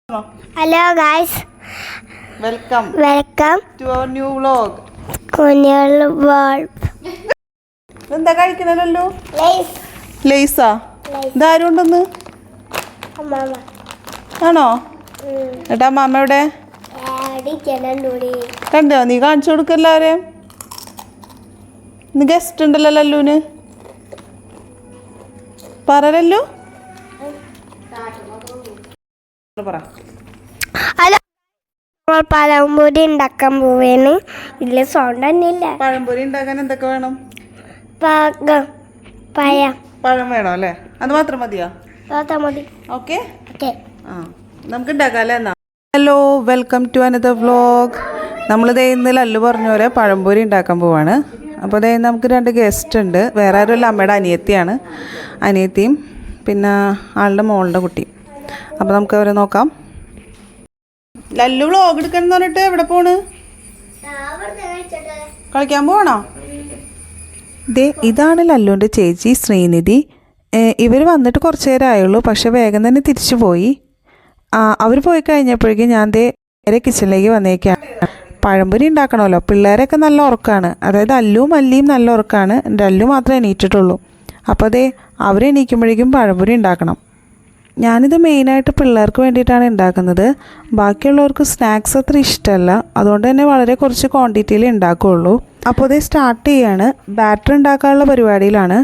Hello guys. Welcome to our new vlog. എന്താ കഴിക്കണല്ലോ? ലേസാ? ഇതാരുണ്ടെന്ന്? ആണോ? ഏട്ടാ അമ്മ എവിടെ? കണ്ടോ? നീ കാണിച്ചു കൊടുക്കല്ലാരെയും. ഇന്ന് ഗസ്റ്റ് ഉണ്ടല്ലോ ലല്ലുവിന്. പറയല്ലോ. ഹലോ, പഴംപൊരി ഉണ്ടാക്കാൻ പോവേന്. ഇതില് സൗണ്ട് തന്നെ ഇല്ല. പഴംപൊരി ഉണ്ടാക്കാൻ എന്തൊക്കെ വേണം? പഴം വേണോ അല്ലേ? അത് മാത്രം മതിയോ? മതി. ഓക്കെ, ആ നമുക്ക് ഉണ്ടാക്കാം എന്നാ. Hello, welcome to another vlog. നമ്മളിതേ ഇന്ന് ലല്ലു പറഞ്ഞ പോലെ പഴംപൊരി ഉണ്ടാക്കാൻ പോവാണ്. അപ്പോൾ അതേ നമുക്ക് 2 ഗസ്റ്റ് ഉണ്ട്. വേറെ ആരുമല്ല, അമ്മയുടെ അനിയത്തിയും പിന്നെ ആളുടെ മോളുടെ കുട്ടി. അപ്പോൾ നമുക്ക് അവരെ നോക്കാം. ലല്ലു വ്ലോഗ് എടുക്കണം എന്ന് പറഞ്ഞിട്ട് എവിടെ പോണ്? കളിക്കാൻ പോകണോ? ഇതാണ് ലല്ലുവിൻ്റെ ചേച്ചി ശ്രീനിധി. ഇവർ വന്നിട്ട് കുറച്ച് നേരം ആയുള്ളൂ, പക്ഷെ വേഗം തന്നെ തിരിച്ചു പോയി. അവർ പോയി കഴിഞ്ഞപ്പോഴേക്കും ഞാൻ നേരെ കിച്ചണിലേക്ക് വന്നേക്കാണ്. പഴംപൊരി ഉണ്ടാക്കണമല്ലോ. പിള്ളേരൊക്കെ നല്ല ഉറക്കമാണ്. അതായത് അല്ലുവും മല്ലിയും നല്ല ഉറക്കമാണ്. ലല്ലു മാത്രമേ എണീറ്റിട്ടുള്ളൂ. അപ്പോൾ അവരെണീക്കുമ്പോഴേക്കും പഴംപൊരി ഉണ്ടാക്കണം. ഞാനിത് മെയിനായിട്ട് പിള്ളേർക്ക് വേണ്ടിയിട്ടാണ് ഉണ്ടാക്കുന്നത്. ബാക്കിയുള്ളവർക്ക് സ്നാക്സ് അത്ര ഇഷ്ടമല്ല. അതുകൊണ്ട് തന്നെ വളരെ കുറച്ച് ക്വാണ്ടിറ്റിയിൽ ഉണ്ടാക്കുകയുള്ളൂ. അപ്പോൾ സ്റ്റാർട്ട് ചെയ്യാണ്. ബാറ്റർ ഉണ്ടാക്കാനുള്ള പരിപാടിയിലാണ്.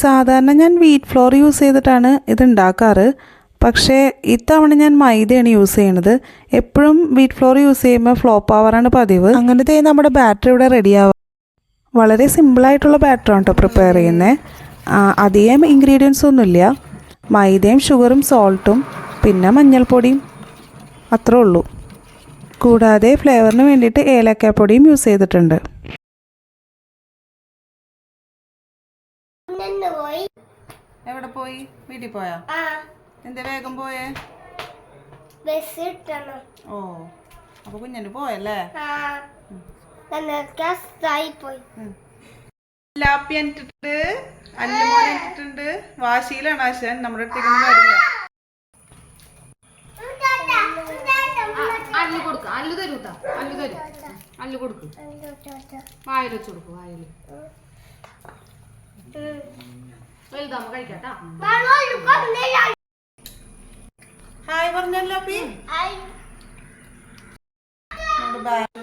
സാധാരണ ഞാൻ വീറ്റ് ഫ്ലോർ യൂസ് ചെയ്തിട്ടാണ് ഇത് ഉണ്ടാക്കാറ്. പക്ഷേ ഇത്തവണ ഞാൻ മൈദയാണ് യൂസ് ചെയ്യണത്. എപ്പോഴും വീറ്റ് ഫ്ലോർ യൂസ് ചെയ്യുമ്പോൾ ഫ്ലോപ്പ് ആവാറാണ് പതിവ്. അങ്ങനത്തെ നമ്മുടെ ബാറ്റർ ഇവിടെ റെഡിയാവാം. വളരെ സിമ്പിളായിട്ടുള്ള ബാറ്ററാണ് കേട്ടോ പ്രിപ്പയർ ചെയ്യുന്നത്. അധികം ഇൻഗ്രീഡിയൻസ് ഒന്നുമില്ല. മൈദയും ഷുഗറും സോൾട്ടും പിന്നെ മഞ്ഞൾപ്പൊടിയും അത്രേ ഉള്ളൂ. കൂടാതെ ഫ്ലേവറിന് വേണ്ടിയിട്ട് ഏലക്കാപ്പൊടിയും യൂസ് ചെയ്തിട്ടുണ്ട്. എവിടെ പോയി? വീട്ടിൽ പോയാ? എന്താ വേഗം പോയേ? ഓ, അപ്പൊ കുഞ്ഞന് പോയല്ലേ? അല്ലുമോനിട്ടിട്ടുണ്ട്. വാശിയിലാണ് ആശാൻ. നമ്മുടെ അടുത്തേക്കൊന്നും വരില്ല. അല്ലു കൊടുക്ക, അല്ലു തരൂട്ടാ, അല്ലു തരും, അല്ലു കൊടുക്കും. വായിൽ വെച്ച് കൊടുക്കും. വായിൽ വലുതാകുമ്പോ കഴിക്കാട്ടാ. ഹായ് പറഞ്ഞല്ലോ.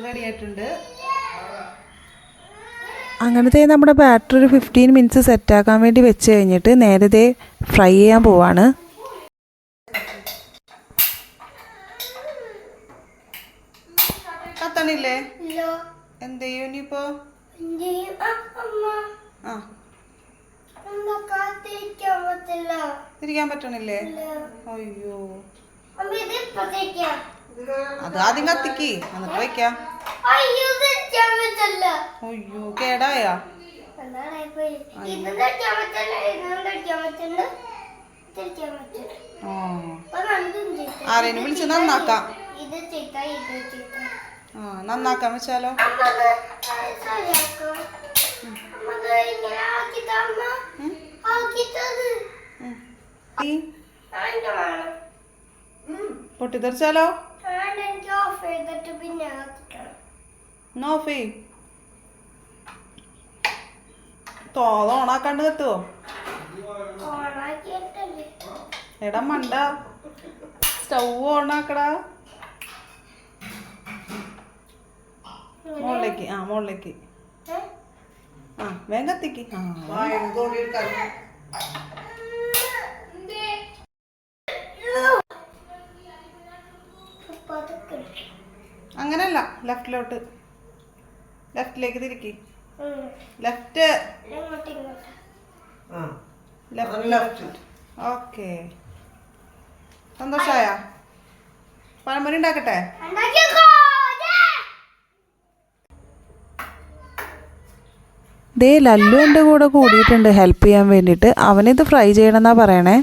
റെഡി ആയിട്ടുണ്ട്. അങ്ങനത്തെ നമ്മുടെ ബാറ്റർ ഒരു 15 മിനിറ്റ്സ് സെറ്റാക്കാൻ വേണ്ടി വെച്ച് കഴിഞ്ഞിട്ട് നേരത്തെ ഫ്രൈ ചെയ്യാൻ പോവാണ്. കത്തണില്ലേ? എന്ത് ചെയ്യും ഇനിയിപ്പോ? തിരിക്കാൻ പറ്റണില്ലേ? അയ്യോ, അത് ആദ്യം കത്തിക്ക്, എന്നിട്ട് വെക്കാം. അയ്യോ, കേടായാ? ആരേനും വിളിച്ച് നന്നാക്കാം. നന്നാക്കാൻ വെച്ചാലോ? പൊട്ടിത്തെറിച്ചാലോ? നോഫി ഓണാക്കാണ്ട് കത്തുവോ? എടാ മണ്ട, സ്റ്റൗ ഓണാക്കടാ. മുകളിലേക്ക് വേഗം കത്തിക്ക്. അങ്ങനല്ല, ലെഫ്റ്റിലേക്ക് തിരിക്കി. ലെഫ്റ്റ്. ഓക്കെ, സന്തോഷായ? പഴംപൊരി ഉണ്ടാക്കട്ടെ? ലല്ലു എൻ്റെ കൂടെ കൂടിയിട്ടുണ്ട് ഹെൽപ്പ് ചെയ്യാൻ വേണ്ടിയിട്ട്. അവനിത് ഫ്രൈ ചെയ്യണമെന്നാ പറയണേ.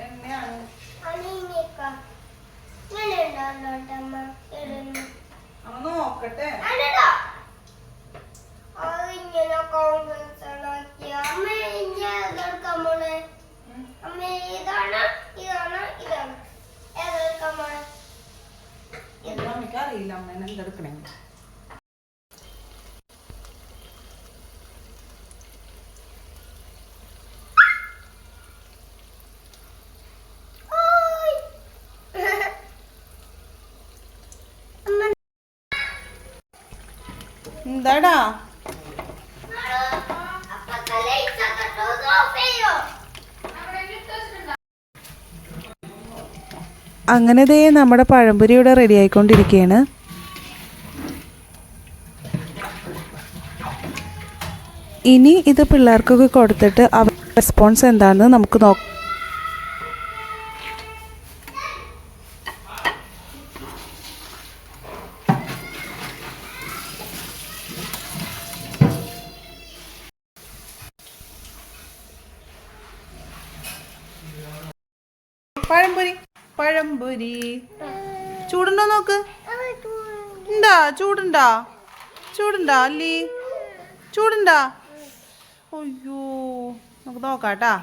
എന്നെയാണ് നോക്കട്ടെ. അറിയില്ല അമ്മേനെ എന്തെടുക്കണേ. എന്താടാ അങ്ങനെ ദേ നമ്മുടെ പഴംപൊരി ഇവിടെ റെഡി ആയിക്കൊണ്ടിരിക്കുകയാണ്. ഇനി ഇത് പിള്ളേർക്കൊക്കെ കൊടുത്തിട്ട് അവരുടെ റെസ്പോൺസ് എന്താണെന്ന് നമുക്ക് നോക്കാം. പഴംപൊരി ചൂടുണ്ടോ നോക്ക്. ഉണ്ടാ ചൂടുണ്ടാ അല്ലി ചൂടുണ്ടാ? അയ്യോ നമുക്ക് നോക്കാട്ടാ.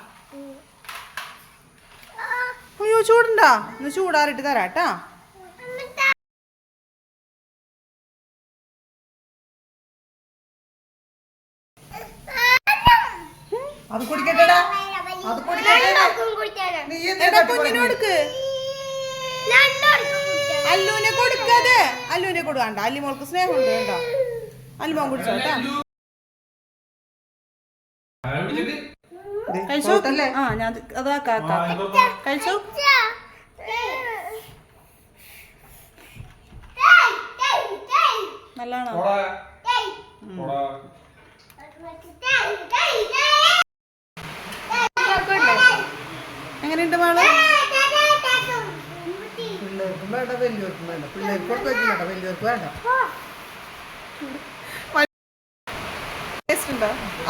അയ്യോ ചൂടുണ്ടാ? ഒന്ന് ചൂടാറിട്ട് തരാട്ടാ. അത് കുടിക്കട്ടെടാ. കുഞ്ഞിനോടുക്ക് അല്ലുവിനെ കൊടുക്കാതെ. അല്ലുവിനെ കൊടുക്കണ്ട. അല്ലിമോൾക്ക് സ്നേഹമുണ്ട് കേട്ടോ. അല്ലിമോൻ കുടിച്ചോട്ടാ. കഴിച്ചോട്ടല്ലേ? ആ ഞാൻ അതാക്കാം. കഴിച്ചോ. നല്ലതാണോ? എങ്ങനെയുണ്ട് മോള്? വേണ്ട വലിയവർക്കും വേണ്ട. പിള്ളേർക്ക് കൊടുത്തു വെച്ചില്ല. വലിയവർക്ക് വേണ്ട.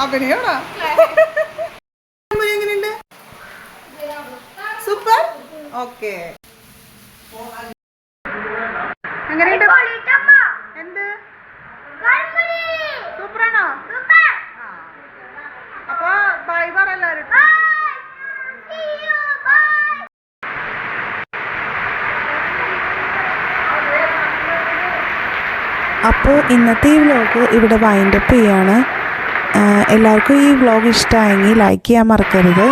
അഭിനയോടാ. എങ്ങനെയുണ്ട്? സൂപ്പർ. ഓക്കെ. എങ്ങനെയുണ്ട്? എന്ത് സൂപ്പറാണോ? അപ്പൊ ബൈ പറ എല്ലാവരും. അപ്പോൾ ഇന്നത്തെ ഈ വ്ലോഗ് ഇവിടെ വൈൻഡപ്പ് ചെയ്യാണ്. എല്ലാവർക്കും ഈ വ്ലോഗ് ഇഷ്ടമായെങ്കിൽ ലൈക്ക് ചെയ്യാൻ മറക്കരുത്.